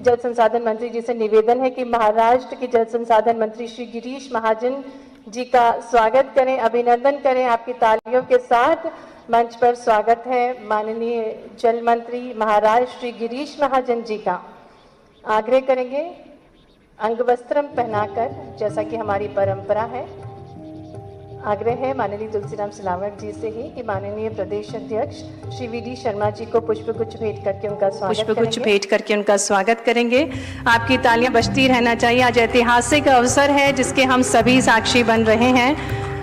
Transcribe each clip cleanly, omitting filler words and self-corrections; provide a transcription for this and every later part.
जल संसाधन मंत्री जी से निवेदन है कि महाराष्ट्र के जल संसाधन मंत्री श्री गिरीश महाजन जी का स्वागत करें, अभिनंदन करें आपकी तालियों के साथ। मंच पर स्वागत है माननीय जल मंत्री महाराष्ट्र श्री गिरीश महाजन जी का। आग्रह करेंगे अंगवस्त्रम पहनाकर, जैसा कि हमारी परंपरा है। आग्रह है माननीय तुलसीराम सिलावट जी से ही कि माननीय प्रदेश अध्यक्ष श्री वी.डी. शर्मा जी को पुष्पगुच्छ भेंट करके उनका स्वागत करेंगे। आपकी तालियां बजती रहना चाहिए। आज ऐतिहासिक अवसर है जिसके हम सभी साक्षी बन रहे हैं।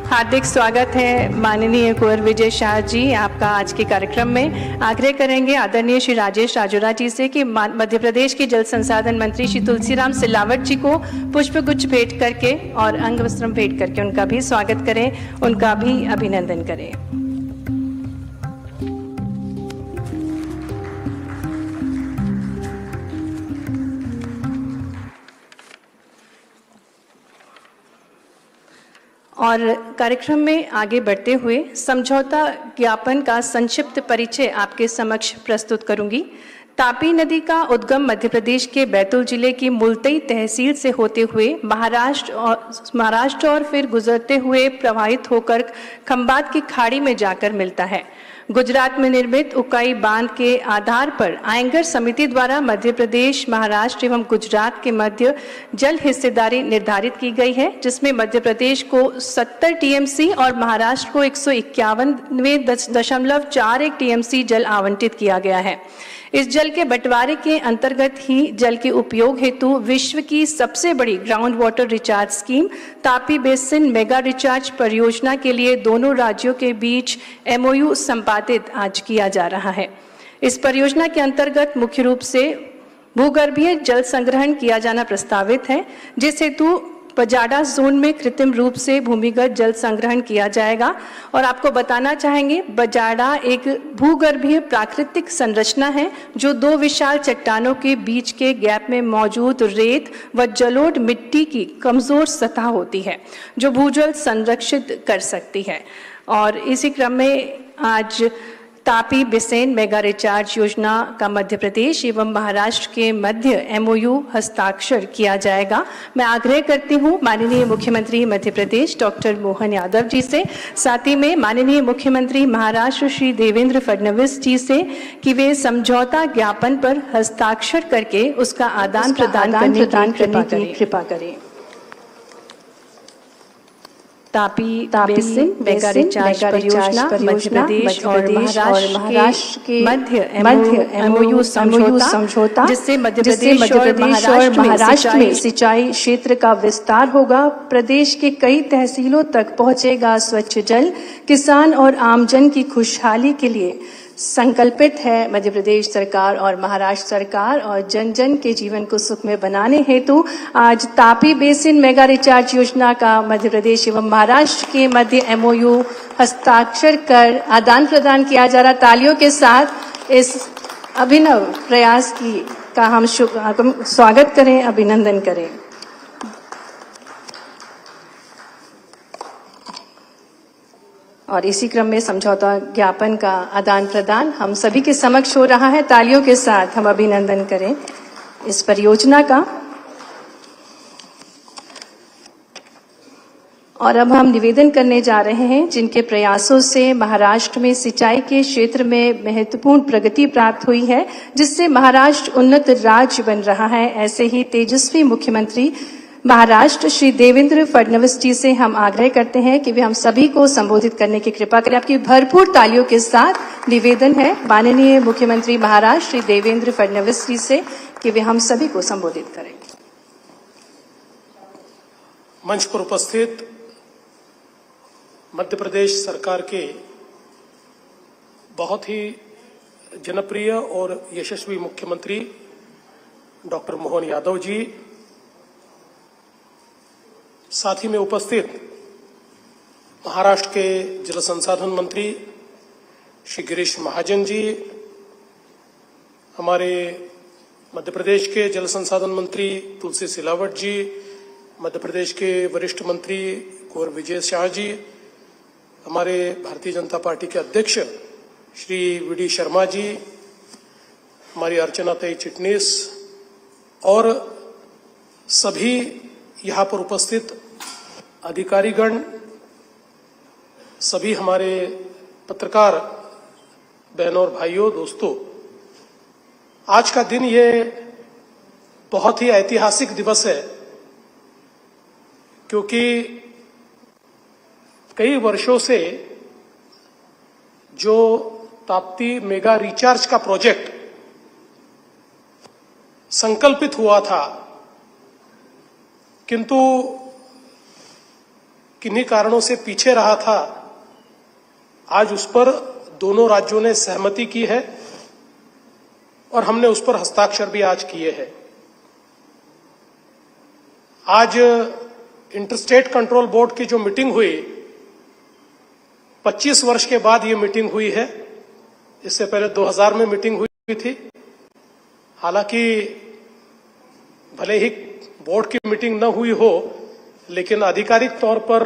हार्दिक स्वागत है माननीय कुंवर विजय शाह जी आपका आज के कार्यक्रम में। आग्रह करेंगे आदरणीय श्री राजेश राजोरा जी से कि मध्य प्रदेश के जल संसाधन मंत्री श्री तुलसीराम सिलावट जी को पुष्पगुच्छ भेंट करके और अंगवस्त्रम भेंट करके उनका भी स्वागत करें, उनका भी अभिनंदन करें। और कार्यक्रम में आगे बढ़ते हुए समझौता ज्ञापन का संक्षिप्त परिचय आपके समक्ष प्रस्तुत करूंगी। तापी नदी का उद्गम मध्य प्रदेश के बैतूल जिले की मुल्तई तहसील से होते हुए महाराष्ट्र और फिर गुजरते हुए प्रवाहित होकर खंबात की खाड़ी में जाकर मिलता है। गुजरात में निर्मित उकाई बांध के आधार पर आयंगर समिति द्वारा मध्य प्रदेश, महाराष्ट्र एवं गुजरात के मध्य जल हिस्सेदारी निर्धारित की गई है, जिसमें मध्य प्रदेश को 70 टीएमसी और महाराष्ट्र को 151.41 टीएमसी जल आवंटित किया गया है। इस जल के बंटवारे के अंतर्गत ही जल के उपयोग हेतु विश्व की सबसे बड़ी ground water recharge scheme Tapi basin mega recharge परियोजना के लिए दोनों राज्यों के बीच एमओयू संपादित आज किया जा रहा है। इस परियोजना के अंतर्गत मुख्य रूप से भूगर्भीय जल संग्रहण किया जाना प्रस्तावित है, जिस हेतु बजाडा जोन में कृत्रिम रूप से भूमिगत जल संग्रहण किया जाएगा। और आपको बताना चाहेंगे, बजाडा एक भूगर्भीय प्राकृतिक संरचना है जो दो विशाल चट्टानों के बीच के गैप में मौजूद रेत व जलोढ़ मिट्टी की कमजोर सतह होती है जो भूजल संरक्षित कर सकती है। और इसी क्रम में आज तापी बेसिन मेगा रिचार्ज योजना का मध्य प्रदेश एवं महाराष्ट्र के मध्य एमओयू हस्ताक्षर किया जाएगा। मैं आग्रह करती हूं माननीय मुख्यमंत्री मध्य प्रदेश डॉक्टर मोहन यादव जी से, साथ ही में माननीय मुख्यमंत्री महाराष्ट्र श्री देवेंद्र फडणवीस जी से कि वे समझौता ज्ञापन पर हस्ताक्षर करके उसका आदान प्रदान करने की कृपा करें। तापी बेसिन मेगा रिचार्ज परियोजना मध्य प्रदेश और महाराष्ट्र के मध्य एमओयू समझौता, जिससे मध्य प्रदेश और महाराष्ट्र में सिंचाई क्षेत्र का विस्तार होगा। प्रदेश के कई तहसीलों तक पहुंचेगा स्वच्छ जल। किसान और आमजन की खुशहाली के लिए संकल्पित है मध्य प्रदेश सरकार और महाराष्ट्र सरकार, और जन जन के जीवन को सुखमय बनाने हेतु आज तापी बेसिन मेगा रिचार्ज योजना का मध्य प्रदेश एवं महाराष्ट्र के मध्य एमओयू हस्ताक्षर कर आदान प्रदान किया जा रहा। तालियों के साथ इस अभिनव प्रयास का हम स्वागत करें, अभिनंदन करें। और इसी क्रम में समझौता ज्ञापन का आदान प्रदान हम सभी के समक्ष हो रहा है। तालियों के साथ हम अभिनंदन करें इस परियोजना का। और अब हम निवेदन करने जा रहे हैं जिनके प्रयासों से महाराष्ट्र में सिंचाई के क्षेत्र में महत्वपूर्ण प्रगति प्राप्त हुई है, जिससे महाराष्ट्र उन्नत राज्य बन रहा है। ऐसे ही तेजस्वी मुख्यमंत्री महाराष्ट्र श्री देवेंद्र फडणवीस जी से हम आग्रह करते हैं कि वे हम सभी को संबोधित करने की कृपा करें। आपकी भरपूर तालियों के साथ निवेदन है माननीय मुख्यमंत्री महाराष्ट्र श्री देवेंद्र फडणवीस जी से कि वे हम सभी को संबोधित करें। मंच पर उपस्थित मध्य प्रदेश सरकार के बहुत ही जनप्रिय और यशस्वी मुख्यमंत्री डॉक्टर मोहन यादव जी, साथ ही में उपस्थित महाराष्ट्र के जल संसाधन मंत्री श्री गिरीश महाजन जी, हमारे मध्य प्रदेश के जल संसाधन मंत्री तुलसी सिलावट जी, मध्य प्रदेश के वरिष्ठ मंत्री कुंवर विजय शाह जी, हमारे भारतीय जनता पार्टी के अध्यक्ष श्री वी.डी. शर्मा जी, हमारी अर्चना तई चिटनीस, और सभी यहाँ पर उपस्थित अधिकारीगण, सभी हमारे पत्रकार बहनों और भाइयों, दोस्तों, आज का दिन ये बहुत ही ऐतिहासिक दिवस है, क्योंकि कई वर्षों से जो ताप्ती मेगा रिचार्ज का प्रोजेक्ट संकल्पित हुआ था, किंतु किन्हीं कारणों से पीछे रहा था, आज उस पर दोनों राज्यों ने सहमति की है और हमने उस पर हस्ताक्षर भी आज किए हैं। आज इंटरस्टेट कंट्रोल बोर्ड की जो मीटिंग हुई, 25 वर्ष के बाद ये मीटिंग हुई है। इससे पहले 2000 में मीटिंग हुई थी। हालांकि भले ही बोर्ड की मीटिंग न हुई हो, लेकिन आधिकारिक तौर पर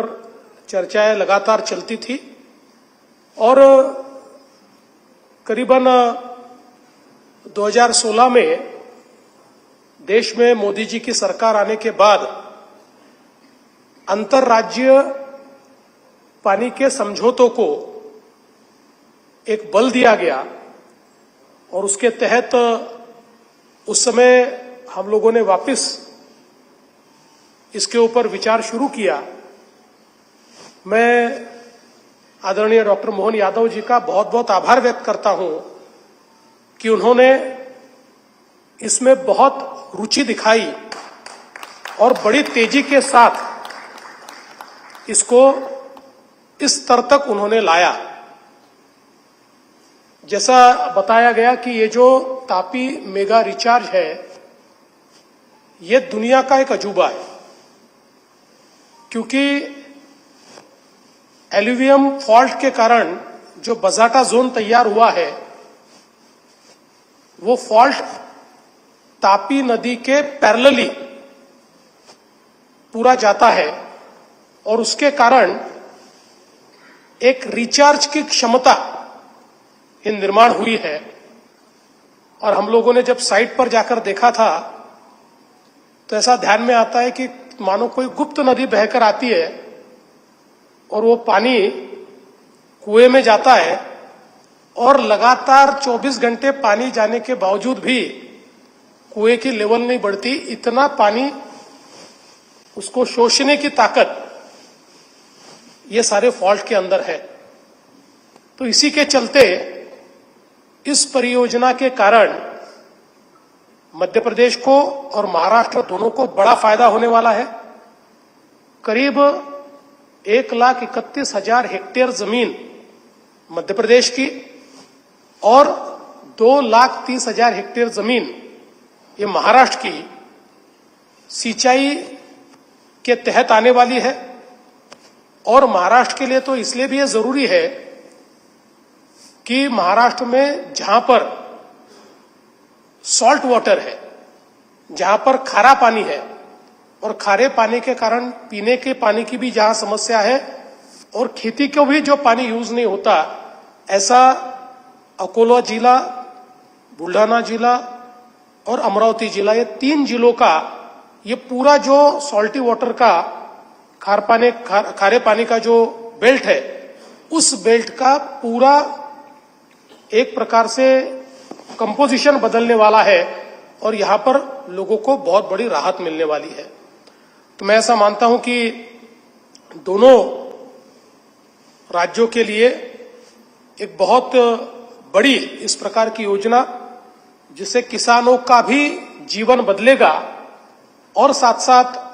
चर्चाएं लगातार चलती थी और करीबन 2016 में देश में मोदी जी की सरकार आने के बाद अंतर्राज्यीय पानी के समझौतों को एक बल दिया गया और उसके तहत उस समय हम लोगों ने वापस इसके ऊपर विचार शुरू किया। मैं आदरणीय डॉक्टर मोहन यादव जी का बहुत बहुत आभार व्यक्त करता हूं कि उन्होंने इसमें बहुत रुचि दिखाई और बड़ी तेजी के साथ इसको इस स्तर तक उन्होंने लाया। जैसा बताया गया कि ये जो तापी मेगा रिचार्ज है, ये दुनिया का एक अजूबा है, क्योंकि एल्यूवियम फॉल्ट के कारण जो बजाटा जोन तैयार हुआ है, वो फॉल्ट तापी नदी के पैरेलली पूरा जाता है और उसके कारण एक रिचार्ज की क्षमता ये निर्माण हुई है। और हम लोगों ने जब साइट पर जाकर देखा था तो ऐसा ध्यान में आता है कि मानो कोई गुप्त नदी बहकर आती है और वो पानी कुएं में जाता है और लगातार 24 घंटे पानी जाने के बावजूद भी कुएं की लेवल नहीं बढ़ती। इतना पानी, उसको शोषने की ताकत ये सारे फॉल्ट के अंदर है। तो इसी के चलते इस परियोजना के कारण मध्य प्रदेश को और महाराष्ट्र दोनों को बड़ा फायदा होने वाला है। करीब 1,31,000 हेक्टेयर जमीन मध्य प्रदेश की और 2,30,000 हेक्टेयर जमीन ये महाराष्ट्र की सिंचाई के तहत आने वाली है। और महाराष्ट्र के लिए तो इसलिए भी ये जरूरी है कि महाराष्ट्र में जहां पर सॉल्ट वाटर है, जहां पर खारा पानी है और खारे पानी के कारण पीने के पानी की भी जहां समस्या है और खेती को भी जो पानी यूज नहीं होता, ऐसा अकोला जिला, बुल्ढाना जिला और अमरावती जिला, ये 3 जिलों का ये पूरा जो सॉल्टी वाटर का खारे पानी का जो बेल्ट है, उस बेल्ट का पूरा एक प्रकार से कंपोजिशन बदलने वाला है और यहां पर लोगों को बहुत बड़ी राहत मिलने वाली है। तो मैं ऐसा मानता हूं कि दोनों राज्यों के लिए एक बहुत बड़ी इस प्रकार की योजना, जिससे किसानों का भी जीवन बदलेगा और साथ साथ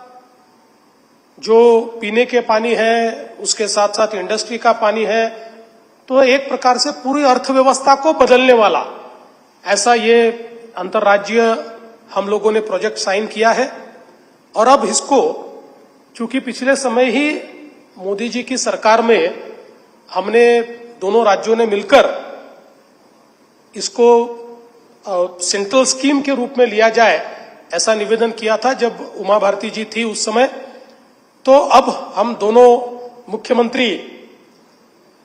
जो पीने के पानी है, उसके साथ साथ इंडस्ट्री का पानी है, तो एक प्रकार से पूरी अर्थव्यवस्था को बदलने वाला ऐसा ये अंतर्राज्यीय हम लोगों ने प्रोजेक्ट साइन किया है। और अब इसको, चूंकि पिछले समय ही मोदी जी की सरकार में हमने दोनों राज्यों ने मिलकर इसको सेंट्रल स्कीम के रूप में लिया जाए, ऐसा निवेदन किया था जब उमा भारती जी थी उस समय। तो अब हम दोनों मुख्यमंत्री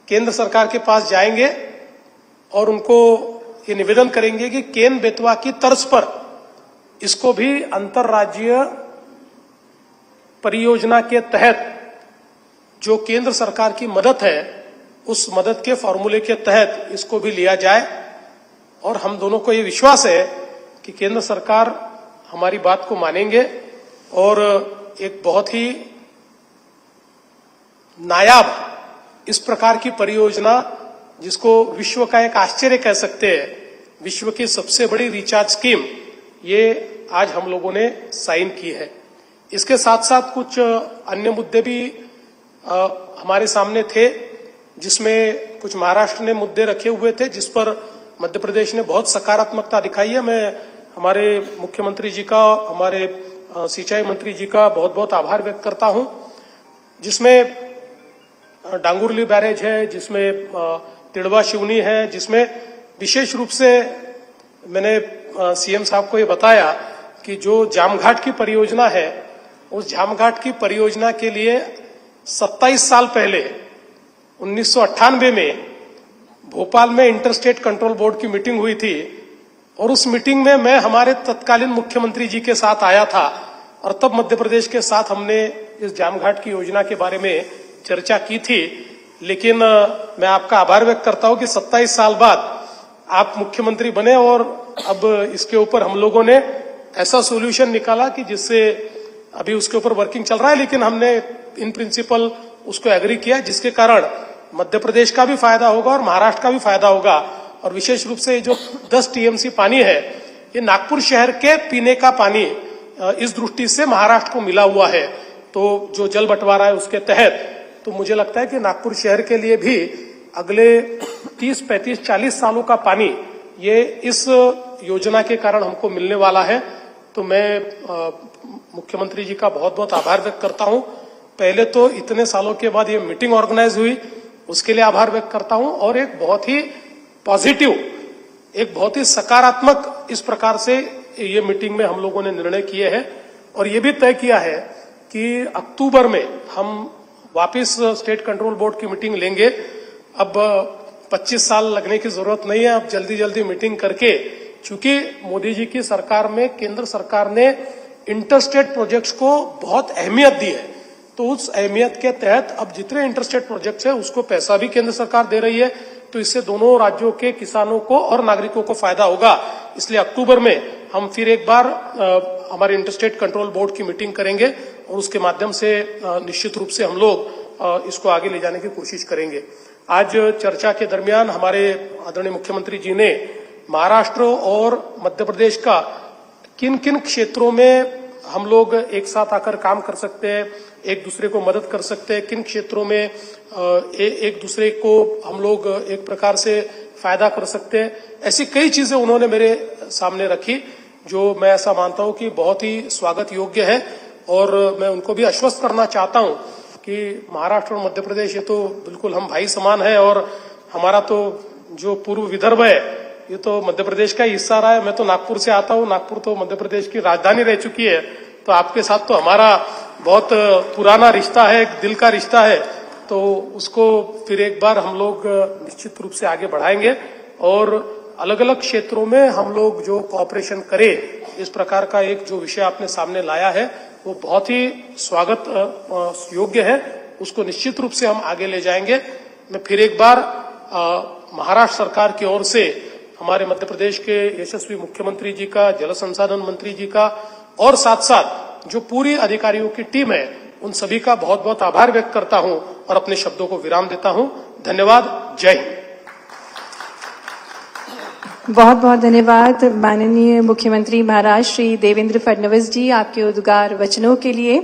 केंद्र सरकार के पास जाएंगे और उनको ये निवेदन करेंगे कि केन बेतवा की तर्ज पर इसको भी अंतर्राज्यीय परियोजना के तहत जो केंद्र सरकार की मदद है, उस मदद के फॉर्मूले के तहत इसको भी लिया जाए। और हम दोनों को ये विश्वास है कि केंद्र सरकार हमारी बात को मानेंगे और एक बहुत ही नायाब इस प्रकार की परियोजना, जिसको विश्व का एक आश्चर्य कह सकते हैं, विश्व की सबसे बड़ी रिचार्ज स्कीम, ये आज हम लोगों ने साइन की है। इसके साथ साथ कुछ अन्य मुद्दे भी हमारे सामने थे, जिसमें कुछ महाराष्ट्र ने मुद्दे रखे हुए थे, जिस पर मध्य प्रदेश ने बहुत सकारात्मकता दिखाई है। मैं हमारे मुख्यमंत्री जी का, हमारे सिंचाई मंत्री जी का बहुत बहुत आभार व्यक्त करता हूं, जिसमें डांगुरली बैरेज है, जिसमें तिड़वा शिवनी है, जिसमें विशेष रूप से मैंने सीएम साहब को ये बताया कि जो जामघाट की परियोजना है, उस जामघाट की परियोजना के लिए 27 साल पहले 1998 में भोपाल में इंटरस्टेट कंट्रोल बोर्ड की मीटिंग हुई थी, और उस मीटिंग में मैं हमारे तत्कालीन मुख्यमंत्री जी के साथ आया था, और तब मध्य प्रदेश के साथ हमने इस जामघाट की योजना के बारे में चर्चा की थी। लेकिन मैं आपका आभार व्यक्त करता हूं कि 27 साल बाद आप मुख्यमंत्री बने और अब इसके ऊपर हम लोगों ने ऐसा सोल्यूशन निकाला कि जिससे अभी उसके ऊपर वर्किंग चल रहा है, लेकिन हमने इन प्रिंसिपल उसको एग्री किया, जिसके कारण मध्य प्रदेश का भी फायदा होगा और महाराष्ट्र का भी फायदा होगा। और विशेष रूप से जो 10 टीएमसी पानी है, ये नागपुर शहर के पीने का पानी इस दृष्टि से महाराष्ट्र को मिला हुआ है। तो जो जल बंटवारा है उसके तहत तो मुझे लगता है कि नागपुर शहर के लिए भी अगले 30, 35, 40 सालों का पानी ये इस योजना के कारण हमको मिलने वाला है। तो मैं मुख्यमंत्री जी का बहुत बहुत आभार व्यक्त करता हूं। पहले तो इतने सालों के बाद ये मीटिंग ऑर्गेनाइज हुई, उसके लिए आभार व्यक्त करता हूं, और एक बहुत ही पॉजिटिव, एक बहुत ही सकारात्मक इस प्रकार से ये मीटिंग में हम लोगों ने निर्णय किए हैं। और ये भी तय किया है कि अक्टूबर में हम वापस स्टेट कंट्रोल बोर्ड की मीटिंग लेंगे। अब 25 साल लगने की जरूरत नहीं है, अब जल्दी जल्दी मीटिंग करके, चूंकि मोदी जी की सरकार में केंद्र सरकार ने इंटरस्टेट प्रोजेक्ट्स को बहुत अहमियत दी है, तो उस अहमियत के तहत अब जितने इंटरस्टेट प्रोजेक्ट्स है उसको पैसा भी केंद्र सरकार दे रही है। तो इससे दोनों राज्यों के किसानों को और नागरिकों को फायदा होगा। इसलिए अक्टूबर में हम फिर एक बार हमारे इंटरस्टेट कंट्रोल बोर्ड की मीटिंग करेंगे और उसके माध्यम से निश्चित रूप से हम लोग इसको आगे ले जाने की कोशिश करेंगे। आज चर्चा के दरमियान हमारे आदरणीय मुख्यमंत्री जी ने महाराष्ट्र और मध्य प्रदेश का किन किन क्षेत्रों में हम लोग एक साथ आकर काम कर सकते हैं, एक दूसरे को मदद कर सकते हैं, किन क्षेत्रों में एक दूसरे को हम लोग एक प्रकार से फायदा कर सकते हैं, ऐसी कई चीजें उन्होंने मेरे सामने रखी, जो मैं ऐसा मानता हूं कि बहुत ही स्वागत योग्य है। और मैं उनको भी आश्वस्त करना चाहता हूं कि महाराष्ट्र और मध्य प्रदेश ये तो बिल्कुल हम भाई समान है, और हमारा तो जो पूर्व विदर्भ है ये तो मध्य प्रदेश का हिस्सा रहा है। मैं तो नागपुर से आता हूं, नागपुर तो मध्य प्रदेश की राजधानी रह चुकी है, तो आपके साथ तो हमारा बहुत पुराना रिश्ता है, एक दिल का रिश्ता है। तो उसको फिर एक बार हम लोग निश्चित रूप से आगे बढ़ाएंगे और अलग अलग क्षेत्रों में हम लोग जो कोऑपरेशन करें, इस प्रकार का एक जो विषय आपने सामने लाया है वो बहुत ही स्वागत योग्य है, उसको निश्चित रूप से हम आगे ले जाएंगे। मैं फिर एक बार महाराष्ट्र सरकार की ओर से हमारे मध्य प्रदेश के यशस्वी मुख्यमंत्री जी का, जल संसाधन मंत्री जी का और साथ साथ जो पूरी अधिकारियों की टीम है, उन सभी का बहुत बहुत आभार व्यक्त करता हूं और अपने शब्दों को विराम देता हूं। धन्यवाद। जय हिंद। बहुत बहुत धन्यवाद माननीय मुख्यमंत्री महाराष्ट्र श्री देवेंद्र फडणवीस जी, आपके उद्गार वचनों के लिए।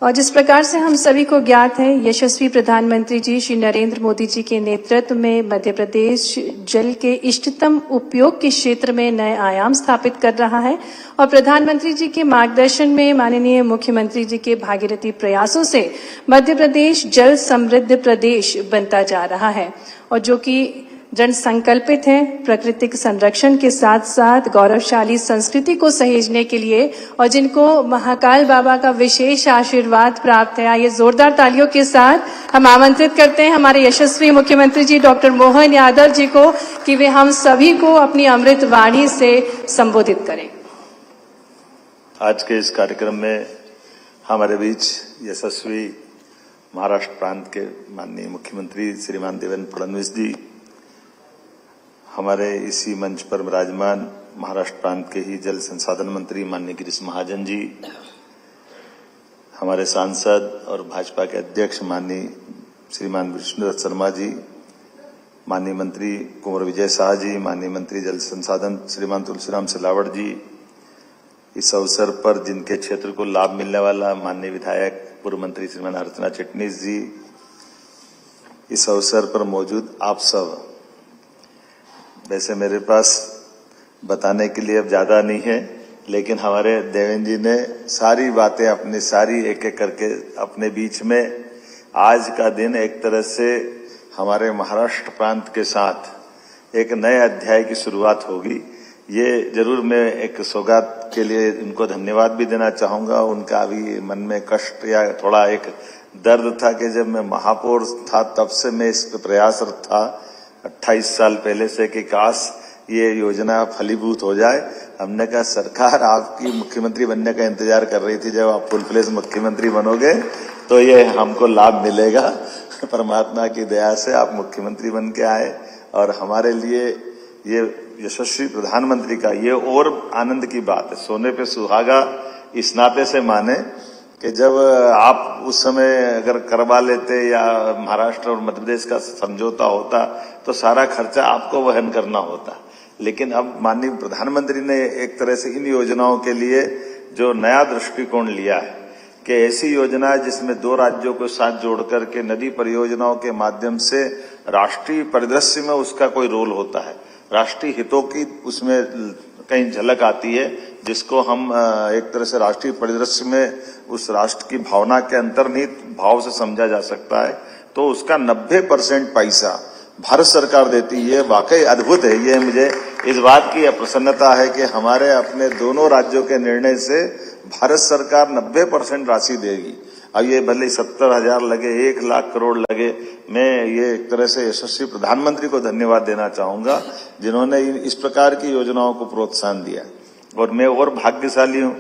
और जिस प्रकार से हम सभी को ज्ञात है, यशस्वी प्रधानमंत्री जी श्री नरेंद्र मोदी जी के नेतृत्व में मध्य प्रदेश जल के इष्टतम उपयोग के क्षेत्र में नए आयाम स्थापित कर रहा है और प्रधानमंत्री जी के मार्गदर्शन में माननीय मुख्यमंत्री जी के भागीरथी प्रयासों से मध्य प्रदेश जल समृद्ध प्रदेश बनता जा रहा है, और जो कि जन संकल्पित है प्राकृतिक संरक्षण के साथ साथ गौरवशाली संस्कृति को सहेजने के लिए, और जिनको महाकाल बाबा का विशेष आशीर्वाद प्राप्त है। आइए जोरदार तालियों के साथ हम आमंत्रित करते हैं हमारे यशस्वी मुख्यमंत्री जी डॉक्टर मोहन यादव जी को कि वे हम सभी को अपनी अमृत वाणी से संबोधित करें। आज के इस कार्यक्रम में हमारे बीच यशस्वी महाराष्ट्र प्रांत के माननीय मुख्यमंत्री श्रीमान देवेंद्र फडणवीस जी, हमारे इसी मंच पर विराजमान महाराष्ट्र प्रांत के ही जल संसाधन मंत्री माननीय गिरीश महाजन जी, हमारे सांसद और भाजपा के अध्यक्ष माननीय श्रीमान विष्णुदत्त शर्मा जी, माननीय मंत्री कुंवर विजय शाह जी, माननीय मंत्री जल संसाधन श्रीमान तुलसीराम सिलावट जी, इस अवसर पर जिनके क्षेत्र को लाभ मिलने वाला माननीय विधायक पूर्व मंत्री श्रीमान अर्चना चिटनीस जी, इस अवसर पर मौजूद आप सब। वैसे मेरे पास बताने के लिए अब ज्यादा नहीं है, लेकिन हमारे देवेंद्र जी ने सारी बातें अपनी सारी एक एक करके अपने बीच में, आज का दिन एक तरह से हमारे महाराष्ट्र प्रांत के साथ एक नए अध्याय की शुरुआत होगी। ये जरूर मैं एक सौगात के लिए उनको धन्यवाद भी देना चाहूंगा। उनका अभी मन में कष्ट या थोड़ा एक दर्द था कि जब मैं महापौर था तब से मैं इस पर प्रयासरत था 28 साल पहले से कि काश ये योजना फलीभूत हो जाए। हमने कहा सरकार आपकी मुख्यमंत्री बनने का इंतजार कर रही थी, जब आप फुल फ्लेज मुख्यमंत्री बनोगे तो ये हमको लाभ मिलेगा। परमात्मा की दया से आप मुख्यमंत्री बन के आए और हमारे लिए ये यशस्वी प्रधानमंत्री का ये और आनंद की बात है। सोने पे सुहागा इस नाते से माने कि जब आप उस समय अगर करवा लेते या महाराष्ट्र और मध्य प्रदेश का समझौता होता तो सारा खर्चा आपको वहन करना होता, लेकिन अब माननीय प्रधानमंत्री ने एक तरह से इन योजनाओं के लिए जो नया दृष्टिकोण लिया है कि ऐसी योजना जिसमें 2 राज्यों को साथ जोड़ करके नदी परियोजनाओं के माध्यम से राष्ट्रीय परिदृश्य में उसका कोई रोल होता है, राष्ट्रीय हितों की उसमें कहीं झलक आती है, जिसको हम एक तरह से राष्ट्रीय परिदृश्य में उस राष्ट्र की भावना के अंतर्निहित भाव से समझा जा सकता है, तो उसका 90% पैसा भारत सरकार देती है। वाकई अद्भुत है। ये मुझे इस बात की प्रसन्नता है कि हमारे अपने दोनों राज्यों के निर्णय से भारत सरकार 90% राशि देगी। अब ये भले 70,000 लगे, 1 लाख करोड़ लगे, मैं ये एक तरह से यशस्वी प्रधानमंत्री को धन्यवाद देना चाहूंगा जिन्होंने इस प्रकार की योजनाओं को प्रोत्साहन दिया। और मैं और भाग्यशाली हूं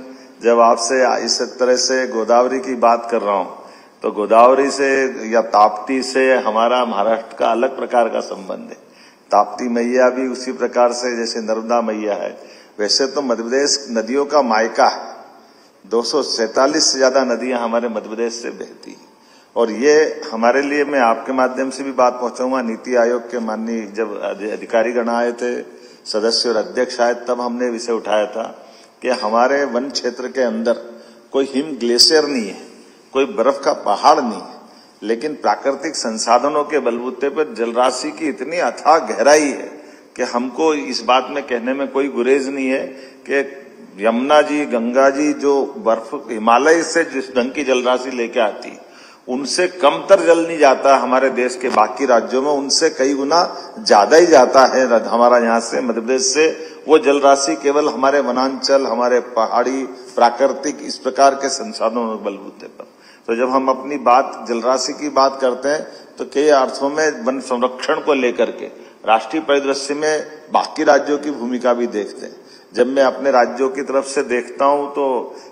जब आपसे इस तरह से गोदावरी की बात कर रहा हूं, तो गोदावरी से या ताप्ती से हमारा महाराष्ट्र का अलग प्रकार का संबंध है। ताप्ती मैया भी उसी प्रकार से जैसे नर्मदा मैया है, वैसे तो मध्य प्रदेश नदियों का मायका है। 247 से ज्यादा नदियां हमारे मध्य प्रदेश से बहती हैं और ये हमारे लिए, मैं आपके माध्यम से भी बात पहुंचाऊंगा, नीति आयोग के माननीय जब अधिकारीगण आए थे, सदस्य और अध्यक्ष आए, तब हमने विषय उठाया था कि हमारे वन क्षेत्र के अंदर कोई हिम ग्लेशियर नहीं है, कोई बर्फ का पहाड़ नहीं है, लेकिन प्राकृतिक संसाधनों के बलबूते पर जलराशि की इतनी अथाह गहराई है कि हमको इस बात में कहने में कोई गुरेज नहीं है कि यमुना जी, गंगा जी जो बर्फ हिमालय से जिस ढंग की जलराशि लेके आती है, उनसे कमतर जल नहीं जाता हमारे देश के बाकी राज्यों में, उनसे कई गुना ज्यादा ही जाता है हमारा यहाँ से मध्य प्रदेश से। वो जलराशि केवल हमारे वनांचल, हमारे पहाड़ी प्राकृतिक इस प्रकार के संसाधनों के बलबूते पर। तो जब हम अपनी बात जलराशि की बात करते हैं तो कई अर्थों में वन संरक्षण को लेकर के राष्ट्रीय परिदृश्य में बाकी राज्यों की भूमिका भी देखते हैं। जब मैं अपने राज्यों की तरफ से देखता हूं तो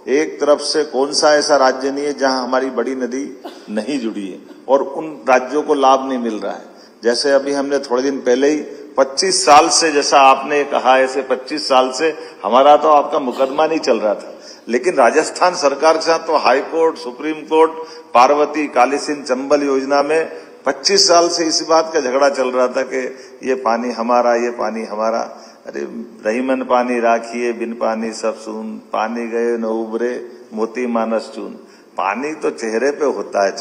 एक तरफ से कौन सा ऐसा राज्य नहीं है जहां हमारी बड़ी नदी नहीं जुड़ी है और उन राज्यों को लाभ नहीं मिल रहा है। जैसे अभी हमने थोड़े दिन पहले ही 25 साल से, जैसा आपने कहा, ऐसे 25 साल से हमारा तो आपका मुकदमा नहीं चल रहा था, लेकिन राजस्थान सरकार के साथ तो high court, supreme court, Parvati, Kali Sindh, Chambal योजना में 25 साल से इसी बात का झगड़ा चल रहा था कि ये पानी हमारा, ये पानी हमारा। अरे रहीमन पानी राखिए, बिन पानी सब सून, पानी गए न उबरे, मोती मानस चून। पानी तो चेहरे पे होता है,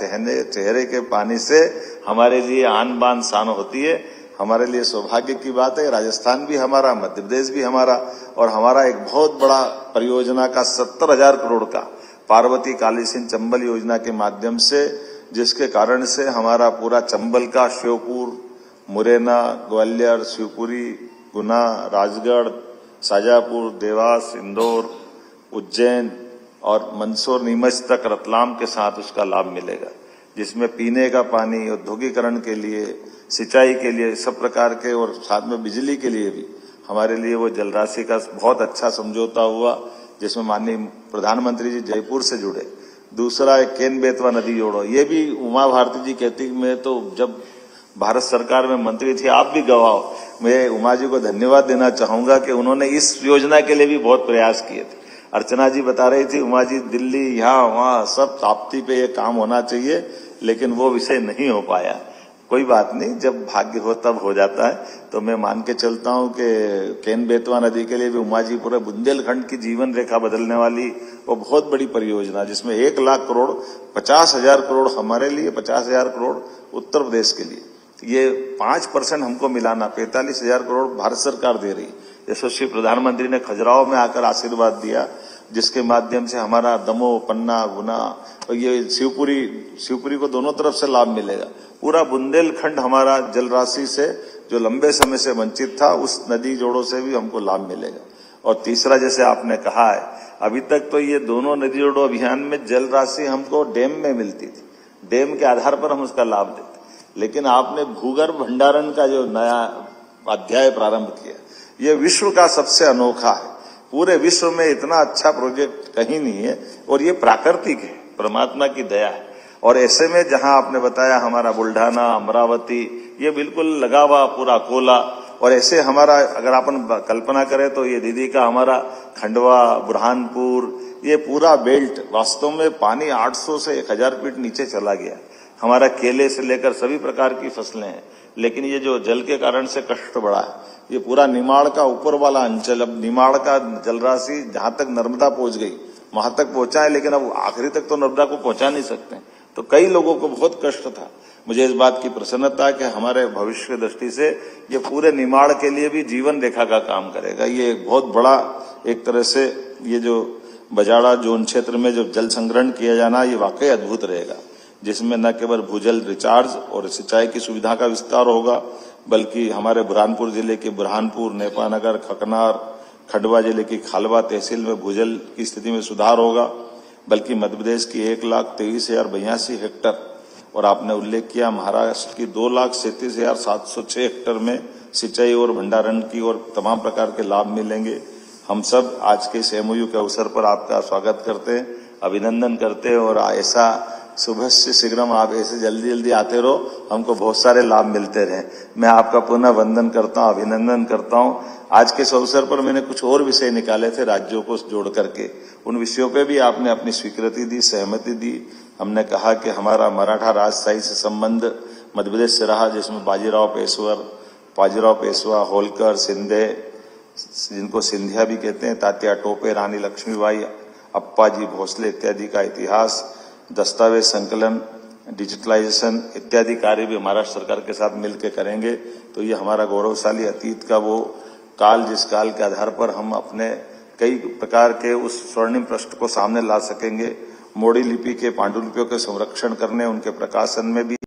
चेहरे के पानी से हमारे लिए आन बान शान होती है। हमारे लिए सौभाग्य की बात है, राजस्थान भी हमारा, मध्य प्रदेश भी हमारा, और हमारा एक बहुत बड़ा परियोजना का 70,000 करोड़ का पार्वती, काली सिंध, चंबल योजना के माध्यम से, जिसके कारण से हमारा पूरा चंबल का श्योपुर, मुरैना, ग्वालियर, शिवपुरी, गुना, राजगढ़, शाजापुर, देवास, इंदौर, उज्जैन और मंदसौर, नीमच तक रतलाम के साथ उसका लाभ मिलेगा, जिसमें पीने का पानी, औद्योगिकरण के लिए, सिंचाई के लिए, सब प्रकार के, और साथ में बिजली के लिए भी हमारे लिए वो जलराशि का बहुत अच्छा समझौता हुआ। जिसमें माननीय प्रधानमंत्री जी जयपुर से जुड़े। दूसरा एक केन बेतवा नदी जोड़ो, ये भी उमा भारती जी कहती मैं तो जब भारत सरकार में मंत्री थी, आप भी गवाह। मैं उमा जी को धन्यवाद देना चाहूंगा कि उन्होंने इस योजना के लिए भी बहुत प्रयास किए थे। अर्चना जी बता रही थी उमा जी दिल्ली यहाँ वहाँ सब ताप्ती पे ये काम होना चाहिए, लेकिन वो विषय नहीं हो पाया। कोई बात नहीं, जब भाग्य हो तब हो जाता है। तो मैं मान के चलता हूं कि केन बेतवा नदी के लिए भी उमा जी पूरे बुंदेलखंड की जीवन रेखा बदलने वाली वो बहुत बड़ी परियोजना, जिसमें 1 लाख करोड़ 50,000 करोड़ हमारे लिए, 50,000 करोड़ उत्तर प्रदेश के लिए, ये 5% हमको मिलाना, 45,000 करोड़ भारत सरकार दे रही। यशस्वी प्रधानमंत्री ने खजुराहो में आकर आशीर्वाद दिया, जिसके माध्यम से हमारा दमोह, पन्ना, गुना और ये शिवपुरी को दोनों तरफ से लाभ मिलेगा। पूरा बुंदेलखंड हमारा जल राशि से जो लंबे समय से वंचित था, उस नदी जोड़ों से भी हमको लाभ मिलेगा। और तीसरा, जैसे आपने कहा है, अभी तक तो ये दोनों नदी जोड़ो अभियान में जल राशि हमको डैम में मिलती थी, डैम के आधार पर हम उसका लाभ देते। लेकिन आपने भूगर्भ भंडारण का जो नया अध्याय प्रारंभ किया, ये विश्व का सबसे अनोखा है। पूरे विश्व में इतना अच्छा प्रोजेक्ट कहीं नहीं है, और ये प्राकृतिक है, परमात्मा की दया है। और ऐसे में जहां आपने बताया हमारा बुल्ढाना, अमरावती, ये बिल्कुल लगा हुआ पूरा कोला, और ऐसे हमारा अगर अपन कल्पना करें तो ये दीदी का हमारा खंडवा, बुरहानपुर, ये पूरा बेल्ट वास्तव में पानी 800 से 1000 फीट नीचे चला गया। हमारा केले से लेकर सभी प्रकार की फसलें हैं, लेकिन ये जो जल के कारण से कष्ट बढ़ा है, ये पूरा निमाड़ का ऊपर वाला अंचल, अब निमाड़ का जलराशि जहां तक नर्मदा पहुंच गई वहां तक पहुंचा है, लेकिन अब आखिरी तक तो नर्मदा को पहुंचा नहीं सकते। तो कई लोगों को बहुत कष्ट था। मुझे इस बात की प्रसन्नता है कि हमारे भविष्य की दृष्टि से ये पूरे निमाड़ के लिए भी जीवन रेखा का काम करेगा। ये बहुत बड़ा एक तरह से ये जो बजाड़ा जोन क्षेत्र में जो जल संग्रहण किया जाना, ये वाकई अद्भुत रहेगा, जिसमें न केवल भूजल रिचार्ज और सिंचाई की सुविधा का विस्तार होगा, बल्कि हमारे बुरहानपुर जिले के बुरहानपुर, नेपानगर, खकनार, खंडवा जिले की खालवा तहसील में भूजल की स्थिति में सुधार होगा, बल्कि मध्य प्रदेश की 1,23,082 हेक्टर, और आपने उल्लेख किया महाराष्ट्र की 2,37,706 हेक्टर में सिंचाई और भंडारण की और तमाम प्रकार के लाभ मिलेंगे। हम सब आज के इस MOU के अवसर पर आपका स्वागत करते हैं, अभिनंदन करते हैं, और ऐसा सुबह से शीघ्रम आप ऐसे जल्दी जल्दी आते रहो, हमको बहुत सारे लाभ मिलते रहे। मैं आपका पुनः वंदन करता हूं, अभिनंदन करता हूं। आज के इस अवसर पर मैंने कुछ और विषय निकाले थे राज्यों को जोड़ करके, उन विषयों पे भी आपने अपनी स्वीकृति दी, सहमति दी। हमने कहा कि हमारा मराठा राजशाही से संबंध मध्य प्रदेश से रहा, जिसमें बाजीराव पेशवा, होलकर, सिंधे, जिनको सिंधिया भी कहते हैं, तात्या टोपे, रानी लक्ष्मीबाई, अप्पाजी भोसले इत्यादि का इतिहास, दस्तावेज संकलन, डिजिटलाइजेशन इत्यादि कार्य भी महाराष्ट्र सरकार के साथ मिलकर करेंगे। तो ये हमारा गौरवशाली अतीत का वो काल, जिस काल के आधार पर हम अपने कई प्रकार के उस स्वर्णिम पृष्ठ को सामने ला सकेंगे। मोड़ी लिपि के पांडुलिपियों के संरक्षण करने, उनके प्रकाशन में भी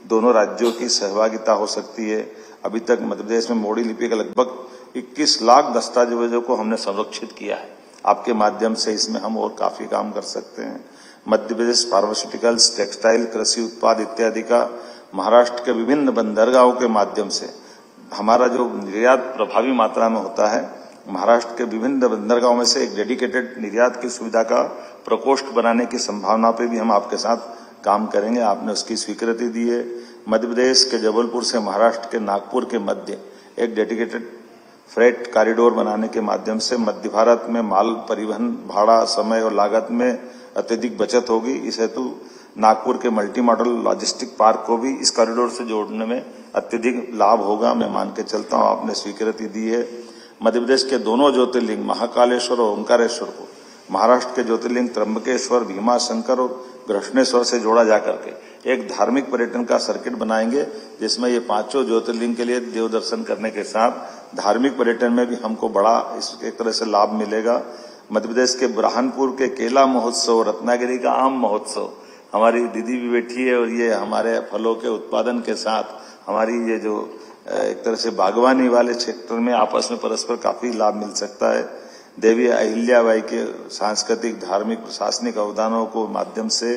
दोनों राज्यों की सहभागिता हो सकती है। अभी तक मध्य प्रदेश में मोड़ी लिपि का लगभग 21 लाख दस्तावेजों को हमने संरक्षित किया है। आपके माध्यम से इसमें हम और काफी काम कर सकते हैं। मध्य प्रदेश फार्मास्यूटिकल्स, टेक्सटाइल, कृषि उत्पाद इत्यादि का महाराष्ट्र के विभिन्न बंदरगाहों के माध्यम से हमारा जो निर्यात प्रभावी मात्रा में होता है, महाराष्ट्र के विभिन्न बंदरगाहों में से एक डेडिकेटेड निर्यात की सुविधा का प्रकोष्ठ बनाने की संभावना पे भी हम आपके साथ काम करेंगे। आपने उसकी स्वीकृति दी है। मध्य प्रदेश के जबलपुर से महाराष्ट्र के नागपुर के मध्य एक डेडिकेटेड फ्रेट कॉरिडोर बनाने के माध्यम से मध्य भारत में माल परिवहन, भाड़ा, समय और लागत में अत्यधिक बचत होगी। इस हेतु नागपुर के मल्टी मॉडल लॉजिस्टिक पार्क को भी इस कॉरिडोर से जोड़ने में अत्यधिक लाभ होगा। मैं मान के चलता हूं, आपने स्वीकृति दी है। मध्य प्रदेश के दोनों ज्योतिर्लिंग महाकालेश्वर और ओंकारेश्वर को महाराष्ट्र के ज्योतिर्लिंग त्र्यंबकेश्वर, भीमाशंकर और घृष्णेश्वर से जोड़ा जाकर के एक धार्मिक पर्यटन का सर्किट बनाएंगे, जिसमें ये पांचों ज्योतिर्लिंग के लिए देव दर्शन करने के साथ धार्मिक पर्यटन में भी हमको बड़ा इस एक तरह से लाभ मिलेगा। मध्य प्रदेश के बुरहानपुर के केला महोत्सव, रत्नागिरी का आम महोत्सव, हमारी दीदी भी बैठी है, और ये हमारे फलों के उत्पादन के साथ हमारी ये जो एक तरह से बागवानी वाले क्षेत्र में आपस में परस्पर काफी लाभ मिल सकता है। देवी अहिल्याबाई के सांस्कृतिक, धार्मिक, प्रशासनिक अवदानों को माध्यम से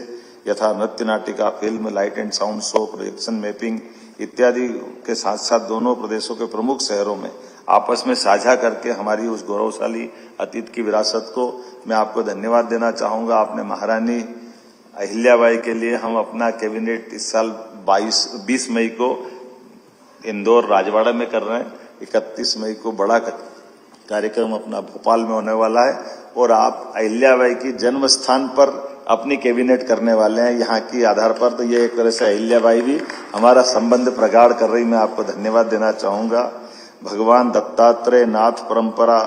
यथा नृत्य नाटिका, film, light and sound show, projection mapping इत्यादि के साथ साथ दोनों प्रदेशों के प्रमुख शहरों में आपस में साझा करके हमारी उस गौरवशाली अतीत की विरासत को मैं आपको धन्यवाद देना चाहूंगा। आपने महारानी अहिल्याबाई के लिए हम अपना कैबिनेट इस साल 20 मई को इंदौर राजवाड़ा में कर रहे हैं। 31 मई को बड़ा कार्यक्रम अपना भोपाल में होने वाला है और आप अहिल्याबाई की जन्म स्थान पर अपनी कैबिनेट करने वाले हैं यहाँ की आधार पर। तो ये एक तरह से अहिल्याबाई भी हमारा संबंध प्रगाढ़ कर रही, मैं आपको धन्यवाद देना चाहूंगा। भगवान दत्तात्रेय नाथ परंपरा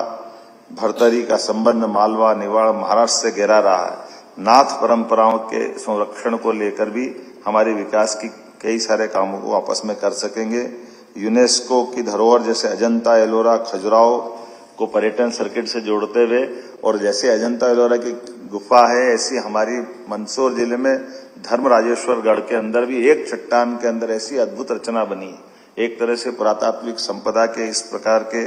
भरतरी का संबंध मालवा निवाड़ महाराष्ट्र से गहरा रहा है। नाथ परंपराओं के संरक्षण को लेकर भी हमारे विकास की कई सारे कामों को आपस में कर सकेंगे। यूनेस्को की धरोहर जैसे अजंता एलोरा खजुराहो को पर्यटन सर्किट से जोड़ते हुए, और जैसे अजंता एलोरा की गुफा है ऐसी हमारी मंदसौर जिले में धर्मराजेश्वर गढ़ के अंदर भी एक चट्टान के अंदर ऐसी अद्भुत रचना बनी है। एक तरह से पुरातात्विक संपदा के इस प्रकार के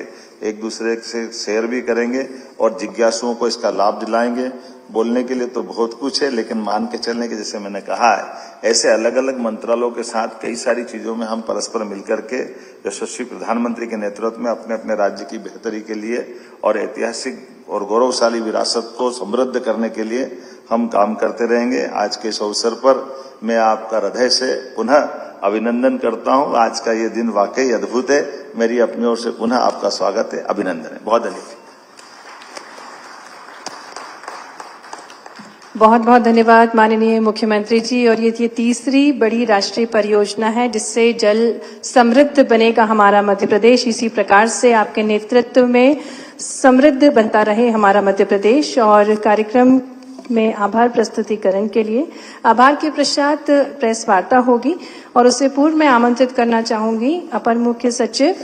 एक दूसरे से शेयर भी करेंगे और जिज्ञासुओं को इसका लाभ दिलाएंगे। बोलने के लिए तो बहुत कुछ है, लेकिन मान के चलने के, जैसे मैंने कहा है, ऐसे अलग अलग मंत्रालयों के साथ कई सारी चीजों में हम परस्पर मिलकर के यशस्वी प्रधानमंत्री के नेतृत्व में अपने अपने राज्य की बेहतरी के लिए और ऐतिहासिक और गौरवशाली विरासत को समृद्ध करने के लिए हम काम करते रहेंगे। आज के इस अवसर पर मैं आपका हृदय से पुनः अभिनंदन करता हूं। आज का ये दिन वाकई अद्भुत है। मेरी अपनी ओर से पुनः आपका स्वागत है, अभिनंदन है। बहुत धन्यवाद। बहुत बहुत धन्यवाद माननीय मुख्यमंत्री जी। और ये तीसरी बड़ी राष्ट्रीय परियोजना है जिससे जल समृद्ध बनेगा हमारा मध्य प्रदेश। इसी प्रकार से आपके नेतृत्व में समृद्ध बनता रहे हमारा मध्य प्रदेश। और कार्यक्रम में आभार प्रस्तुतिकरण के लिए आभार के पश्चात प्रेस वार्ता होगी और उससे पूर्व मैं आमंत्रित करना चाहूंगी अपर मुख्य सचिव,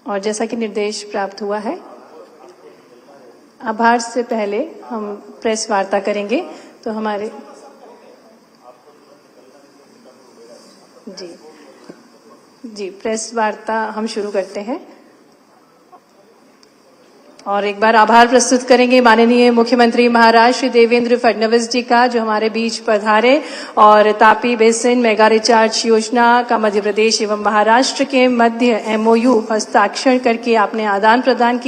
और जैसा कि निर्देश प्राप्त हुआ है आभार से पहले हम प्रेस वार्ता करेंगे। तो हमारे जी प्रेस वार्ता हम शुरू करते हैं और एक बार आभार प्रस्तुत करेंगे माननीय मुख्यमंत्री महाराष्ट्र श्री देवेंद्र फडणवीस जी का, जो हमारे बीच पधारे और तापी बेसिन मेगा रिचार्ज योजना का मध्य प्रदेश एवं महाराष्ट्र के मध्य MOU हस्ताक्षर करके आपने आदान प्रदान किया।